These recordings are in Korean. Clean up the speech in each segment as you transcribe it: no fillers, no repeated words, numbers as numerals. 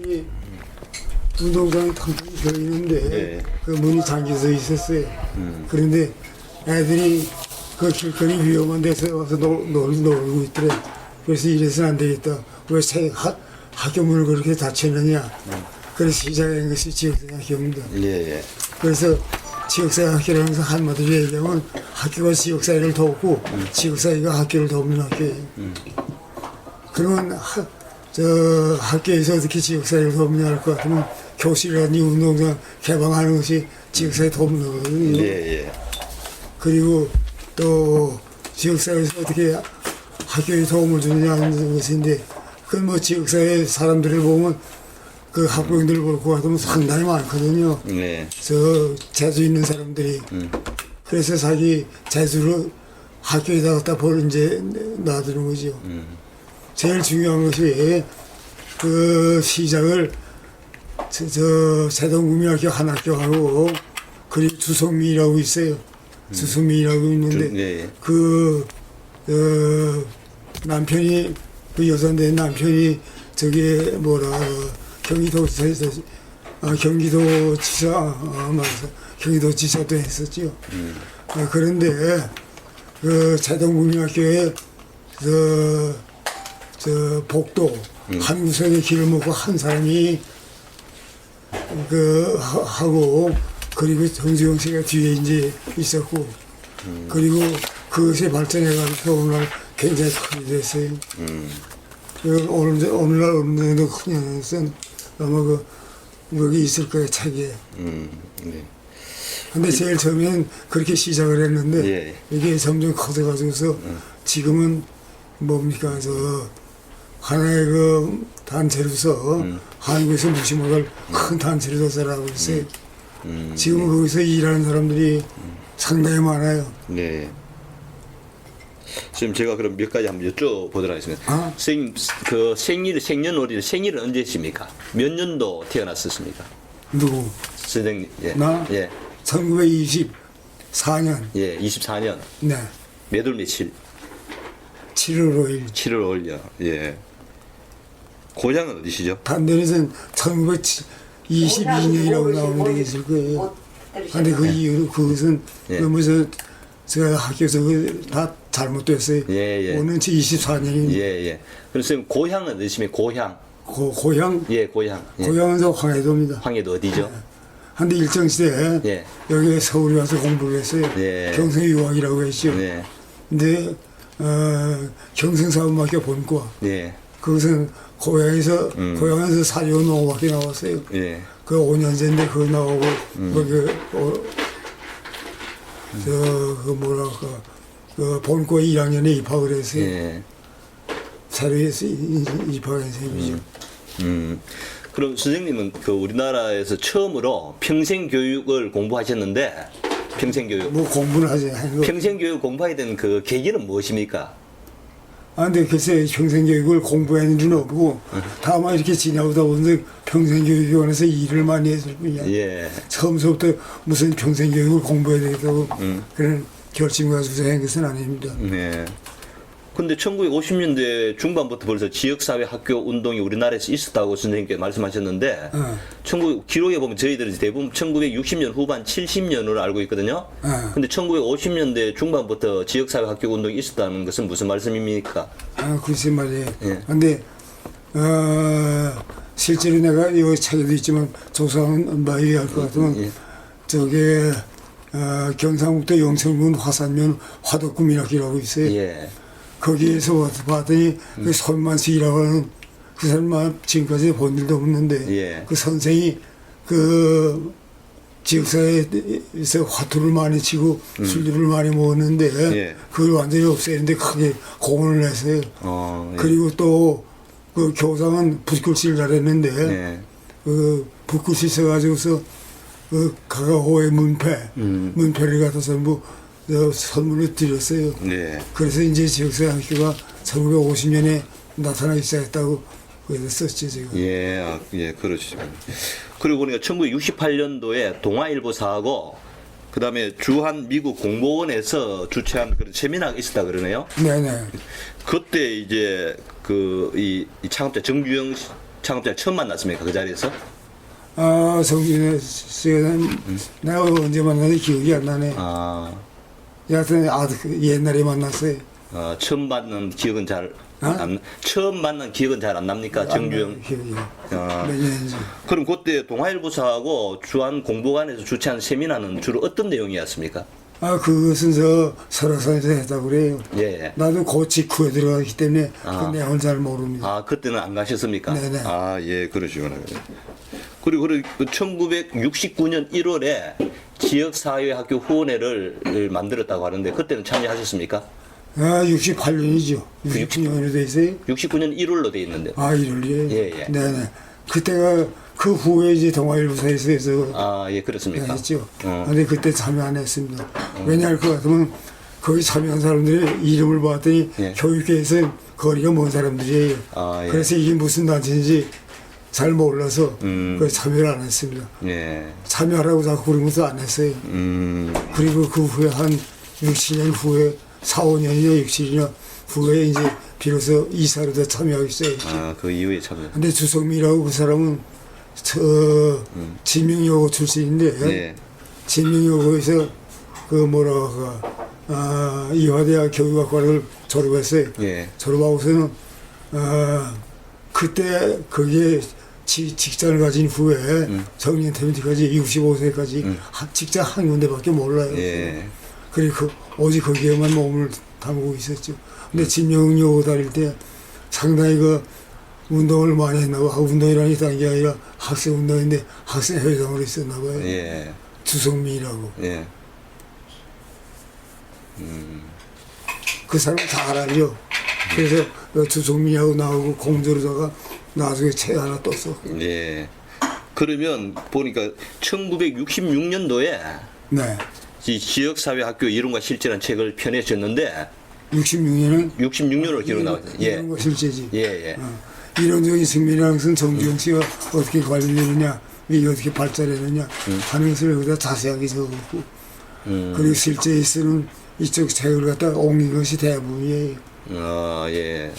이 운동장 텅텅 비어 있는데 예. 그 문이 잠겨져 있었어요. 그런데 애들이 그 길거리 위험한 데서 와서 놀고 있더래. 그래서 이래서는 안 되겠다. 왜 학교 문을 그렇게 닫혀놓냐. 그래서 시작한 것이 지역사회학교입니다. 예. 그래서 지역사회학교를 항상 한마디로 얘기하면 학교가 지역사회를 돕고 지역사회가 학교를 돕는 학교예요. 그러면 학교에서 어떻게 지역사회를 돕냐 할 것 같으면 교실이라든지 운동장 개방하는 것이 지역사회 돕는 거거든요. 예. 그리고 또 지역사회에서 어떻게 학교에 도움을 주느냐 하는 것인데 그건 뭐 지역사회 사람들을 보면 그 학부형들을 볼 것 같으면 상당히 많거든요. 네. 저 재주 있는 사람들이 그래서 자기 재주로 학교에다 갖다 이제 놔두는 거죠. 제일 중요한 것이 그 시작을 저 세동국민학교 한 학교하고 그리고 주성민이라고 있어요. 주성민이라고 있는데 네. 그 남편이 그 여자인데 남편이 저기 경기도지사 맞아 경기도지사도 했었죠. 그런데 그 세동국민학교에 저 복도 한 구석에 길을 먹고 한 사람이 그 하고 그리고 정주영 씨가 뒤에 이제 있었고 그리고 그것이 발전해가지고 오늘날 굉장히 크게 됐어요. 오늘날 어느 정도 크냐면 아마 여기 있을 거예요 책에. 네. 근데 제일 처음에는 그렇게 시작을 했는데 예. 이게 점점 커져가지고서 지금은 뭡니까 하나의 그 단체로서 한국에서 무시먹을 큰 단체로 조사하고 있어요. 지금 거기서 일하는 사람들이 상당히 많아요. 네. 지금 제가 그럼 몇 가지 한번 여쭤보도록 하겠습니다. 선생님, 그 생년월일 언제십니까? 몇 년도 태어났었습니까? 누구? 선생님, 예. 나? 예. 1924년. 예, 24년. 네. 몇 월 며칠? 7월 5일. 7월 5일요. 예. 고향은 어디시죠? 단대에서는 1922년이라고 나오는 데 있을 거예요. 근데 그 이유, 그것은 예. 너무 제가 학교에서 다 잘못됐어요. 예. 오는 24년입니다. 예. 그럼 선생님, 고향은 어디십니까? 고향. 고향? 예, 고향. 예. 고향은 저 황해도입니다. 황해도 어디죠? 한데 일정시대에 예. 여기 서울에 와서 공부를 했어요. 예. 경성유학이라고 했죠. 네. 근데 경성사범학교 본과 예. 그것은 고향에서 사료농학교 나왔어요. 예. 그 5년제인데 그거 나오고 그 본과 1학년에 입학을 했어요. 예. 사료에서 입학한 셈이죠. 그럼 선생님은 그 우리나라에서 처음으로 평생교육을 공부하셨는데 평생교육. 뭐 공부는 하지. 평생교육 공부하게 된 그 계기는 무엇입니까? 근데 글쎄 평생교육을 공부한 일은 없고 다만 이렇게 지나오다 보면 평생교육원에서 일을 많이 했을 뿐이야. 예. 처음부터 무슨 평생교육을 공부해야 되겠다고 그런 결심을 가지고 한 것은 아닙니다. 네. 근데 1950년대 중반부터 벌써 지역사회 학교 운동이 우리나라에서 있었다고 선생님께 말씀하셨는데, 기록에 보면 저희들은 대부분 1960년 후반 70년으로 알고 있거든요. 근데 1950년대 중반부터 지역사회 학교 운동이 있었다는 것은 무슨 말씀입니까? 글쎄 말이에요. 예. 근데, 실제로 내가 여기 책에도 있지만 조사하는 바에 할 것 같으면, 저게, 경상북도 영천군 화산면 화덕구민학교라고 있어요. 예. 거기에서 와서 봤더니 그 손만식이라고 하는 그 사람 지금까지 본 일도 없는데 예. 그 선생이 그 지역사회에서 화투를 많이 치고 술들을 많이 먹었는데 예. 그걸 완전히 없애는데 크게 공헌을 했어요. 예. 그리고 또 그 교장은 붓글씨를 잘했는데 예. 그 붓글씨 써가지고서 그 가가호의 문패를 갖다 전부 선물을 드렸어요. 네. 그래서 이제 지역사회 학교가 1950년에 나타나기 시작했다고 그래서 썼죠, 지금. 예, 그러시죠. 그리고 보니까 1968년도에 동아일보사하고 그다음에 주한 미국 공보원에서 주최한 그런 세미나가 있었다 그러네요. 네네. 그때 이제 이 창업자 정주영 창업자 처음 만났습니까? 그 자리에서? 아, 정준현 씨가 내가 언제 만나는지 기억이 안 나네. 아, 여하튼 옛날에 만났어요. 처음 만난 기억은 잘 어? 처음 만난 기억은 잘 안 납니까? 정주영. 기억이. 아. 몇 년인지. 그럼 그때 동아일보사하고 주한 공보관에서 주최한 세미나는 주로 어떤 내용이었습니까? 아, 그것은 저 설악산에서 했다고 그래요. 예. 나도 그 직후에 들어가기 때문에 아. 그 내용을 잘 모릅니다. 아, 그때는 안 가셨습니까? 네네. 아, 예, 그러시구나. 그리고 1969년 1월에 지역사회학교 후원회를 만들었다고 하는데 그때는 참여하셨습니까? 아, 68년이죠. 69년으로 돼 있어요. 69년 1월로 돼 있는데. 아, 1월이에요? 예, 예. 네네. 그때가 그 후에 이제 동아일보사에서 해서 아, 예, 그렇습니까? 했죠. 어. 근데 그때 참여 안 했습니다. 왜냐할 것 같으면 거기 참여한 사람들의 이름을 봤더니 예. 교육계에서 거리가 먼 사람들이에요. 아, 예. 그래서 이게 무슨 단체인지 잘 몰라서 그 참여를 안 했습니다. 예. 참여하라고 자꾸 그러면서 안 했어요. 그리고 그 후에 한 6, 7년 후에 4, 5년이나 6, 7년 후에 이제 비로소 이사로 더 참여하기 시작했죠. 아, 그 이후에 참여. 근데 주성미라고 그 사람은 진명여고 출신인데 예. 진명여고에서 그 뭐라고 이화대학 교육학과를 졸업했어요. 예. 졸업하고서는 그때 거기에 직장을 가진 후에 정년퇴임 때까지 65세까지 직장 한 군데밖에 몰라요. 예. 그리고 오직 거기에만 몸을 담그고 있었죠. 근데 진명여고 다닐 때 상당히 그 운동을 많이 했나 봐. 운동이라니 딴 게 아니라 학생 운동인데 학생 회장으로 있었나 봐요. 예. 주성민이라고. 예. 그 사람 잘 알죠. 그래서 그 주성민이하고 나오고 공저로다가 나중에 책 하나 떴어. 예. 그러면 보니까 1966년도에 네. 이 지역사회학교 이론과 실제라는 책을 펴내셨는데 66년은 66년으로 기록 나왔어요. 예. 이런 거 실제지. 예, 예. 이론적인 승리라는 것은 정주영 씨가 어떻게 관리되느냐, 이게 어떻게 발달했느냐 하는 것을 여기다 자세하게 적었고, 그리고 실제에 쓰는 이쪽 책을 갖다 옮긴 것이 대부분이에요. 예.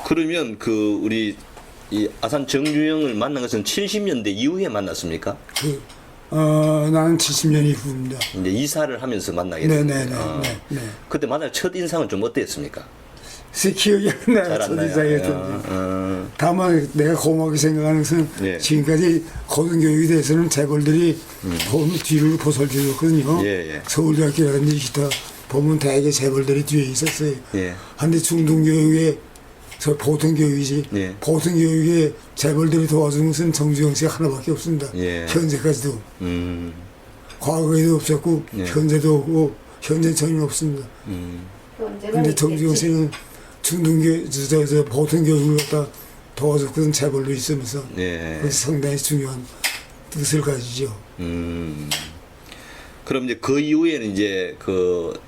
그러면 그 우리 이 아산 정주영을 만난 것은 70년대 이후에 만났습니까? 나는 70년 이후입니다. 이제 이사를 하면서 만나게 됐는데. 네네네. 네. 그때 만날 첫 인상은 좀 어땠습니까? 기억이 안 나요. 잘 안 나요. 첫인상이었던데. 다만 내가 고맙게 생각하는 것은 예. 지금까지 고등교육에 대해서는 재벌들이 보면 뒤를 보살펴줬거든요. 예, 예. 서울대학교라든지 기타 보면 대개 재벌들이 뒤에 있었어요. 예. 한데 중등교육에 저 보통교육이지. 예. 보통교육에 재벌들이 도와준 것은 정주영 씨가 하나밖에 없습니다. 예. 현재까지도. 과거에도 없었고 예. 현재도 없고 현재 전혀 없습니다. 근데 정주영 씨는 중등교, 저 보통교육을 갖다 도와줬거든 재벌도 있으면서. 예. 그래서 상당히 중요한 뜻을 가지죠. 그럼 이제 그 이후에는 이제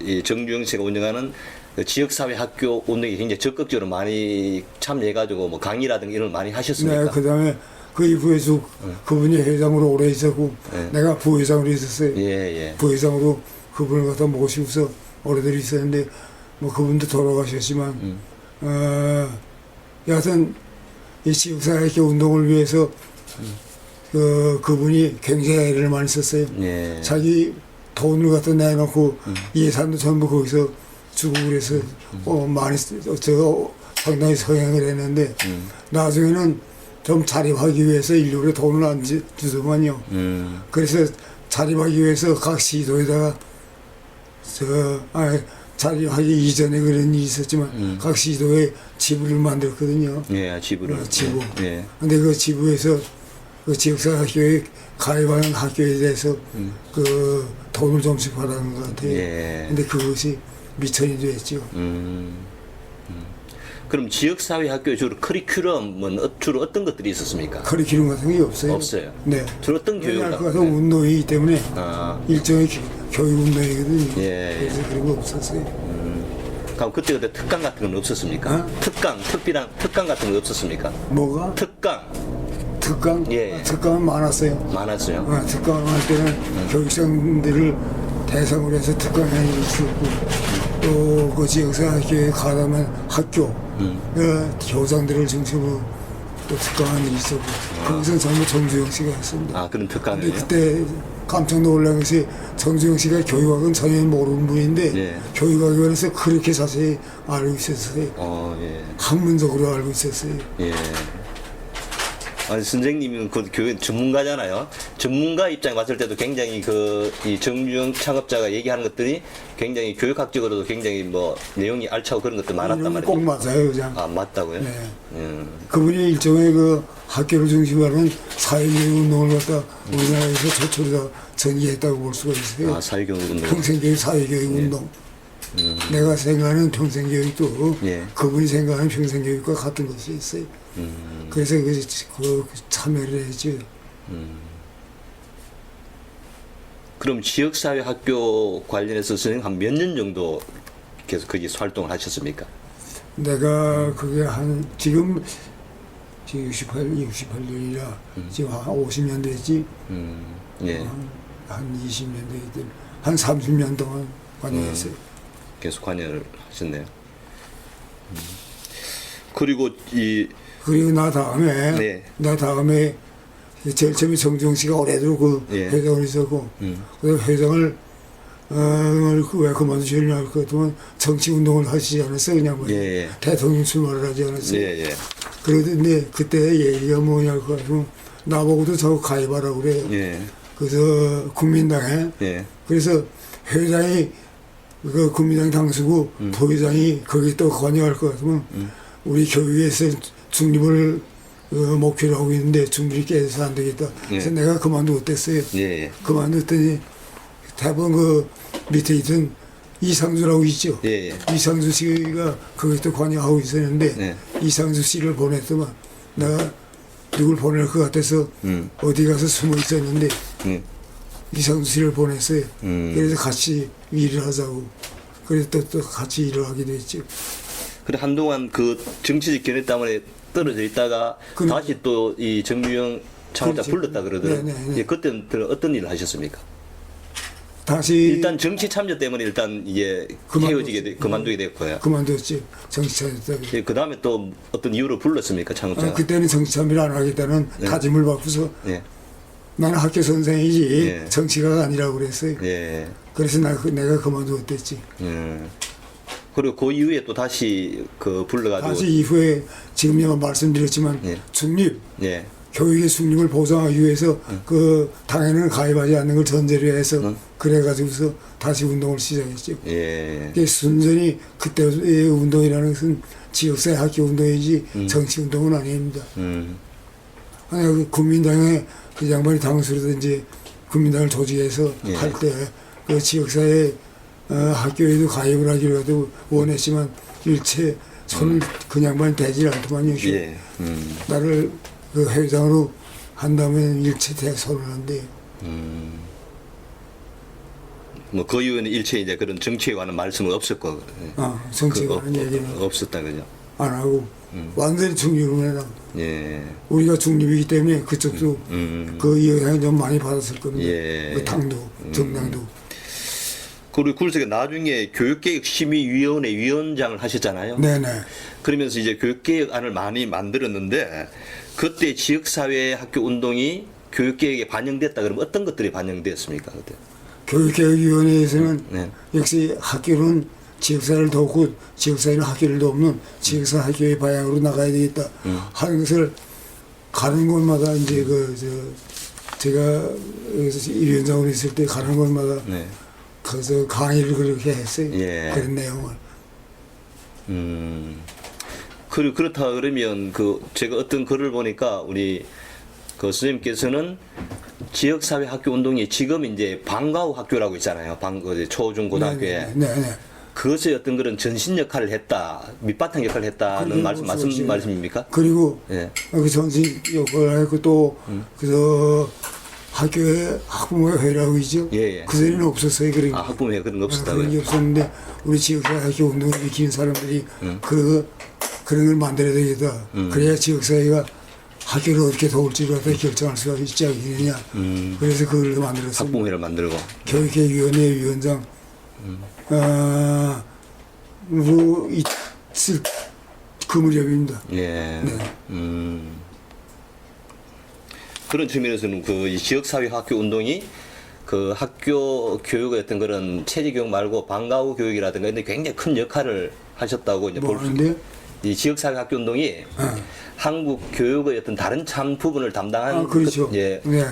이 정주영 씨가 운영하는 그 지역사회 학교 운동에 굉장히 적극적으로 많이 참여해가지고 뭐 강의라든가 이런 걸 많이 하셨습니까? 네, 그 다음에 그 이후에 쭉 그분이 회장으로 오래 있었고 예. 내가 부회장으로 있었어요. 예, 예. 부회장으로 그분을 갖다 모시고서 오래들 있었는데 뭐 그분도 돌아가셨지만 여하튼 이 지역사회학교 운동을 위해서 그분이 굉장히 애를 많이 썼어요. 예. 자기 돈을 갖다 내놓고 예산도 전부 거기서 주고 그래서 많이 상당히 성행을 했는데 나중에는 좀 자립하기 위해서 일부러 돈을 안 주더만요. 그래서 자립하기 위해서 각 시도에다가 자립하기 이전에 그런 일이 있었지만 각 시도에 지부를 만들었거든요. 예, 지부를. 지부. 예. 근데 그 지부에서 그 지역사회학교에 가입하는 학교에 대해서 그 돈을 좀씩 받아는 것 같아요. 예. 근데 그것이 미천이 됐죠. 그럼 지역사회 학교에 주로 커리큘럼은 주로 어떤 것들이 있었습니까? 커리큘럼 같은 게 없어요. 없어요. 네. 주로 어떤 교육을 왜냐하면 하고 그것은 운동이기 때문에 아, 일종의 교육 운동이거든요. 예, 그래서 그런 거 없었어요. 그럼 그때 특강 같은 건 없었습니까? 어? 특강 같은 건 없었습니까? 뭐가? 특강 특강? 예. 특강은 많았어요. 많았어요. 특강을 할 때는 교육생들을 대상으로 해서 특강이 있었고 또 그 지역사회학교에 가담한 학교 교장들을 중심으로 또 특강한 일이 있었고 거기서 전부 정주영 씨가 했습니다. 아, 그런 근데 특강을요? 그때 깜짝 놀란 것이 정주영 씨가 교육학은 전혀 모르는 분인데 예. 교육학에 관해서 그렇게 자세히 알고 있었어요. 예. 학문적으로 알고 있었어요. 예. 아니, 선생님은 그 교육 전문가잖아요. 전문가 입장에 봤을 때도 굉장히 이 정주영 창업자가 얘기하는 것들이 굉장히 교육학적으로도 굉장히 뭐 내용이 알차고 그런 것도 많았단 말이에요. 꼭 맞아요, 그냥. 아, 맞다고요? 네. 음. 그분이 일종의 그 학교를 중심으로 하는 사회교육 운동을 갖다 우리나라에서 최초로 다 전개했다고 볼 수가 있어요. 아, 사회교육 운동. 평생교육, 사회교육 운동. 내가 생각하는 평생교육도 예. 그분이 생각하는 평생교육과 같은 것이 있어요. 그래서 그 참여를 했죠. 그럼 지역사회 학교 관련해서 선생님 한 몇 년 정도 계속 거기서 활동을 하셨습니까? 내가 그게 지금 68년이라 지금 한 50년 됐지. 예. 한 20년 됐든 한 30년 동안 관여했어요. 계속 관여를 하셨네요. 그리고 그리고 나 다음에 네. 제일 처음에 정주영 씨가 오래도록 그 예. 회장을 있었고 그 회장을 왜 그만두시냐 할 것 같으면 정치운동을 하시지 않았어요. 그냥 뭐 예. 대통령 출마를 하지 않았어요. 예, 예. 그러던데 그때 얘기가 뭐냐 할 것 같으면 나보고도 저거 가입하라고 그래요. 예. 그래서 국민당에 예. 그래서 회장이 그 국민당 당수고 부회장이 거기 또 관여할 것 같으면 우리 교육에서 중립을 목표로 하고 있는데 중립이 깨져서 안 되겠다. 그래서 예. 내가 그만두고 뗐어요. 예. 그만뒀더니 대부분 그 밑에 있던 이상주라고 있죠. 예. 이상주 씨가 거기 또 관여하고 있었는데 예. 이상주 씨를 보냈더만 내가 누굴 보낼 것 같아서 어디 가서 숨어 있었는데 이상주 씨를 보냈어요. 그래서 같이 일을 하자고. 그래서 또 같이 일을 하게 됐죠. 그래 한동안 그 정치적 견해 때문에 떨어져 있다가 다시 또 이 정주영 창업자 그렇지. 불렀다 그러더라고요. 네네. 예, 그때는 어떤 일을 하셨습니까? 다시 일단 정치 참여 때문에 일단 이제 그만두게 됐고요. 그만뒀죠. 정치 차렸다고. 예, 그 다음에 또 어떤 이유로 불렀습니까, 창업자가? 그때는 정치 참여를 안 하겠다는 다짐을 받고서 예. 나는 학교 선생이지 예. 정치가가 아니라고 그랬어요. 예. 그래서 내가 그만두었댔지. 그리고 그 이후에 또 다시 불러가지고. 다시 이후에 지금 제가 말씀드렸지만 예. 중립, 예. 교육의 중립을 보장하기 위해서 그 당에는 가입하지 않는 걸 전제로 해서 그래가지고서 다시 운동을 시작했죠. 예. 이게 순전히 그때의 운동이라는 것은 지역사회 학교 운동이지 정치 운동은 아닙니다. 아니, 그 국민당에 그 양반이 당수로도 이제 국민당을 조직해서 예. 할 때 그 지역사회 학교에도 가입을 하기로도 원했지만 일체 손을 그 양반이 대지 않더만요. 예. 나를 그 회장으로 한다면 일체 대손을 한대요. 뭐 그 이후에는 일체 이제 그런 정치에 관한 말씀은 없었고. 정치에 관한 얘기는 없었다 그죠? 안 하고 완전히 중립을 해라. 예. 우리가 중립이기 때문에 그쪽도 그 영향을 좀 많이 받았을 겁니다. 예. 그 당도, 정당도. 그리고 굴석에 나중에 교육개혁심의위원회 위원장을 하셨잖아요. 네네. 그러면서 이제 교육개혁안을 많이 만들었는데 그때 지역사회 학교 운동이 교육개혁에 반영됐다 그러면 어떤 것들이 반영됐습니까? 그때? 교육개혁위원회에서는 네. 역시 학교는 지역사회를 돕고 지역사회는 학교를 돕는 지역사회 학교의 방향으로 나가야 되겠다 하는 것을 가는 곳마다 이제 제가 여기서 위원장으로 있을 때 가는 곳마다 네. 그래서 강의를 그렇게 했어요. 예. 그런 내용을. 그리고 그렇다 그러면 제가 어떤 글을 보니까 우리 그 선생님께서는 지역사회 학교 운동이 지금 이제 방과 후 학교라고 있잖아요. 초중 고등학교에. 네네. 그것의 어떤 그런 전신 역할을 했다, 밑바탕 역할을 했다는 말씀입니까? 그리고 예. 그 전신 역할을 했고 또 그래서 학교에 학부모 회라고 있죠. 예. 그전에는 없었어요. 그런 학부모회 그런 거 없었다고요? 그런 게 없었는데 우리 지역사회 학교 운동을 일으키는 사람들이 그런 걸 만들어야 되겠다. 그래야 지역사회가 학교를 어떻게 도울지를 갖다 결정할 수가 있지 않겠느냐. 그래서 그걸 만들었습니다. 학부모회를 만들고. 교육개혁위원회 위원장 있을 그 무렵입니다. 예. 네. 그런 측면에서는 그 이 지역사회 학교 운동이 그 학교 교육의 어떤 그런 체제 교육 말고 방과 후 교육이라든가 근데 굉장히 큰 역할을 하셨다고 이제 뭐 볼 수. 하는데요? 이 지역사회 학교 운동이 한국 교육의 어떤 다른 참 부분을 담당한. 그렇죠. 예. 네.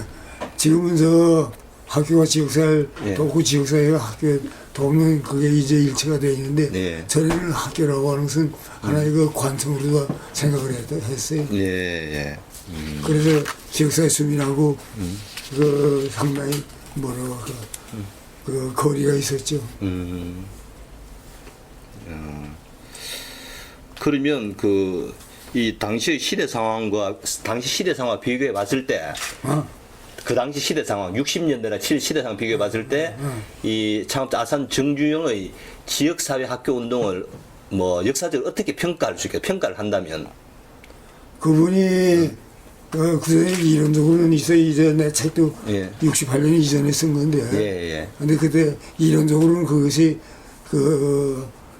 지금은 저 학교가 지역사회 예. 돕고 지역사회가 학교에 돕는 그게 이제 일체가 되어 있는데 예. 전에는 학교라고 하는 것은 하나의 그 관성으로 생각을 했어요. 예, 예. 그래서 지역사회 수민하고 그 상당히 뭐라고 할까 그 거리가 있었죠. 그러면 그 이 당시 시대 상황과 비교해 봤을 때 어? 그 당시 시대 상황 60년대나 70 시대 상황 비교해 봤을 때 이 창업자 아산 정주영의 지역사회 학교 운동을 뭐 역사적으로 어떻게 평가할 수 있게 평가를 한다면. 그분이 그전에 이론적으로는 있어 이제 내 책도 예. 68년 이전에 쓴 건데. 예, 예. 근데 그때 이론적으로는 그것이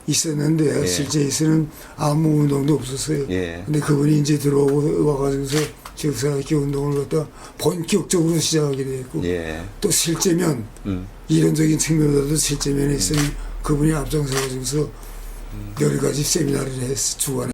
있었는데 예. 실제 있으는 아무 운동도 없었어요. 예. 근데 그분이 이제 들어오고 와가지고서 지역사회 운동을 갖다 본격적으로 시작하게 됐고 예. 또 실제면 이론적인 측면보다도 실제면에 있으는 그분이 앞장서가지고서 여러 가지 세미나를 주관해.